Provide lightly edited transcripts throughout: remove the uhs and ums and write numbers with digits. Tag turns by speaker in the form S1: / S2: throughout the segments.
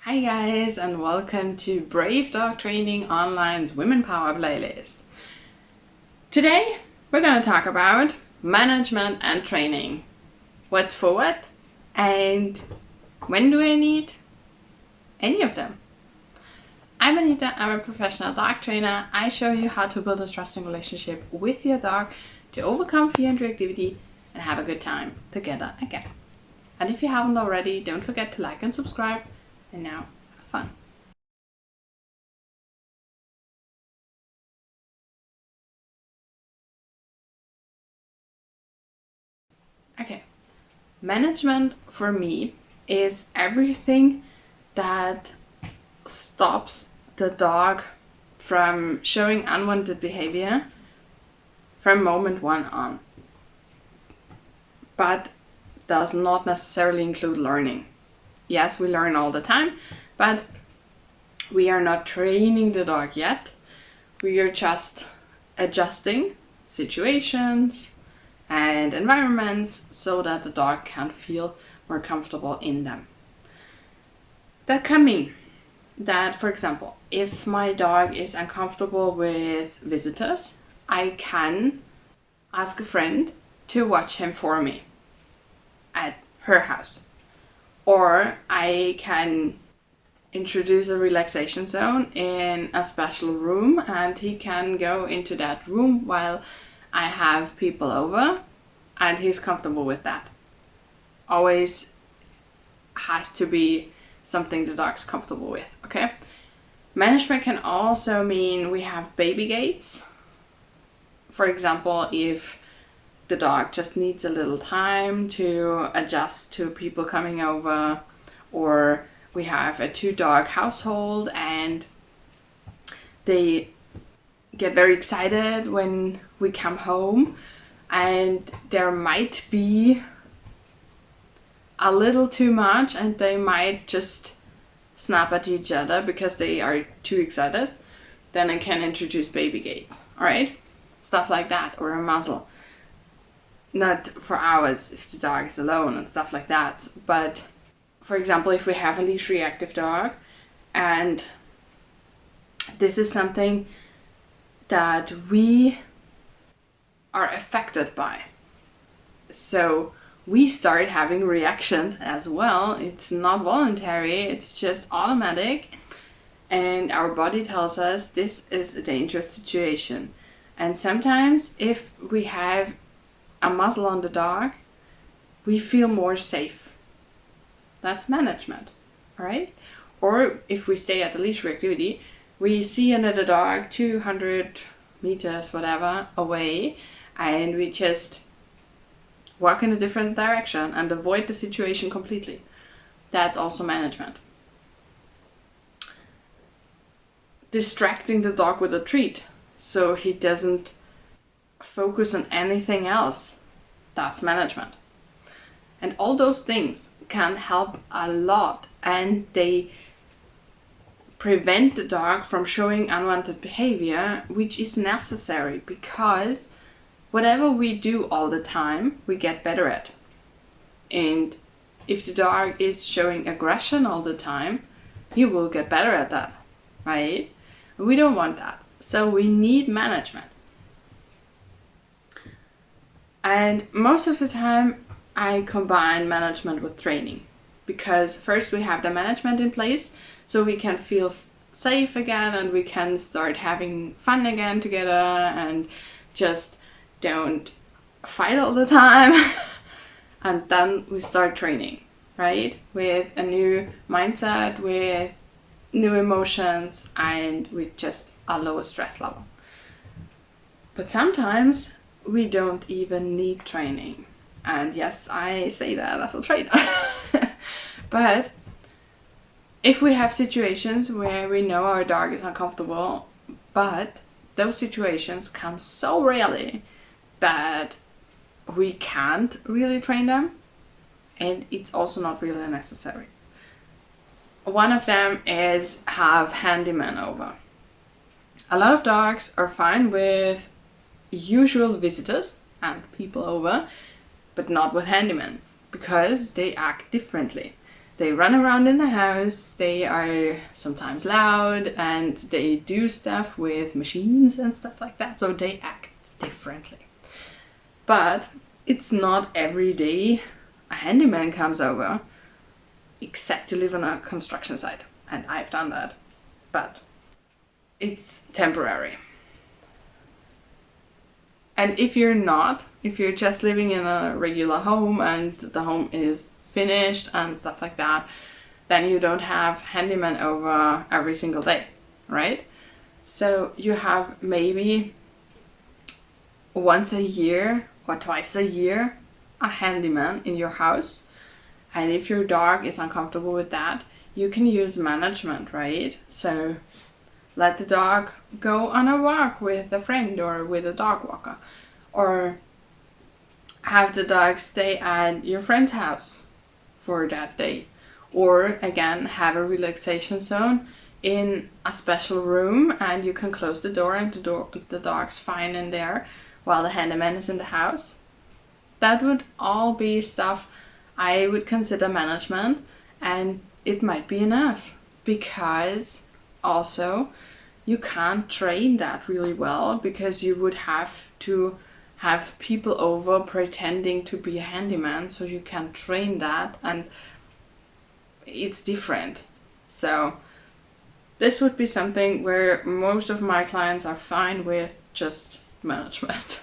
S1: Hi guys, and welcome to Brave Dog Training Online's Women Power playlist. Today we're going to talk about management and training. What's for what and when do I need any of them? I'm Anita, I'm a professional dog trainer. I show you how to build a trusting relationship with your dog to overcome fear and reactivity and have a good time together again. And if you haven't already, don't forget to like and subscribe. And now, have fun. Okay, management for me is everything that stops the dog from showing unwanted behavior from moment one on, but does not necessarily include learning. Yes, we learn all the time, but we are not training the dog yet. We are just adjusting situations and environments so that the dog can feel more comfortable in them. That can mean that, for example, if my dog is uncomfortable with visitors, I can ask a friend to watch him for me at her house. Or I can introduce a relaxation zone in a special room and he can go into that room while I have people over and he's comfortable with that. Always has to be something the dog's comfortable with, okay? Management can also mean we have baby gates. For example, if the dog just needs a little time to adjust to people coming over, or we have a 2-dog household and they get very excited when we come home and there might be a little too much and they might just snap at each other because they are too excited, then I can introduce baby gates, all right? Stuff like that, or a muzzle. Not for hours if the dog is alone and stuff like that, but for example, if we have a leash reactive dog and this is something that we are affected by, so we start having reactions as well. It's not voluntary, it's just automatic, and our body tells us this is a dangerous situation. And sometimes if we have a muzzle on the dog, we feel more safe. That's management, all right? Or if we stay at the leash reactivity, we see another dog 200 meters, whatever, away, and we just walk in a different direction and avoid the situation completely. That's also management. Distracting the dog with a treat so he doesn't focus on anything else, that's management. And all those things can help a lot, and they prevent the dog from showing unwanted behavior, which is necessary because whatever we do all the time, we get better at. And if the dog is showing aggression all the time, you will get better at that, right? We don't want that. So we need management. And most of the time I combine management with training, because first we have the management in place so we can feel safe again and we can start having fun again together and just don't fight all the time. And then we start training, right? With a new mindset, with new emotions, and with just a lower stress level. But sometimes we don't even need training. And yes, I say that as a trainer. But if we have situations where we know our dog is uncomfortable, but those situations come so rarely that we can't really train them, and it's also not really necessary. One of them is have handyman over. A lot of dogs are fine with usual visitors and people over, but not with handyman because they act differently. They run around in the house, they are sometimes loud, and they do stuff with machines and stuff like that, so they act differently. But it's not every day a handyman comes over, except you live on a construction site, and I've done that, but it's temporary. And if you're just living in a regular home and the home is finished and stuff like that, then you don't have handyman over every single day, right? So you have maybe once a year or twice a year a handyman in your house. And if your dog is uncomfortable with that, you can use management, right? So let the dog go on a walk with a friend or with a dog walker, or have the dog stay at your friend's house for that day, or again have a relaxation zone in a special room, and you can close the door and the dog's fine in there while the handyman is in the house. That would all be stuff I would consider management, and it might be enough, because also you can't train that really well, because you would have to have people over pretending to be a handyman, so you can train that, and it's different. So this would be something where most of my clients are fine with just management.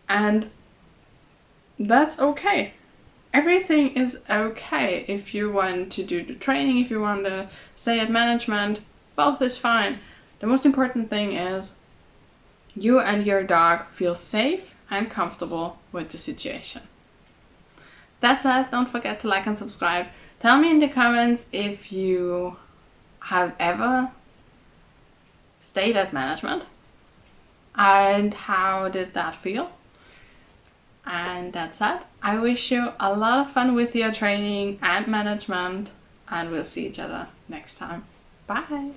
S1: And that's okay. Everything is okay. If you want to do the training, if you want to stay at management, both is fine. The most important thing is you and your dog feel safe and comfortable with the situation. That's it. Don't forget to like and subscribe. Tell me in the comments if you have ever stayed at management and how did that feel. And that's it. I wish you a lot of fun with your training and management, and we'll see each other next time. Bye.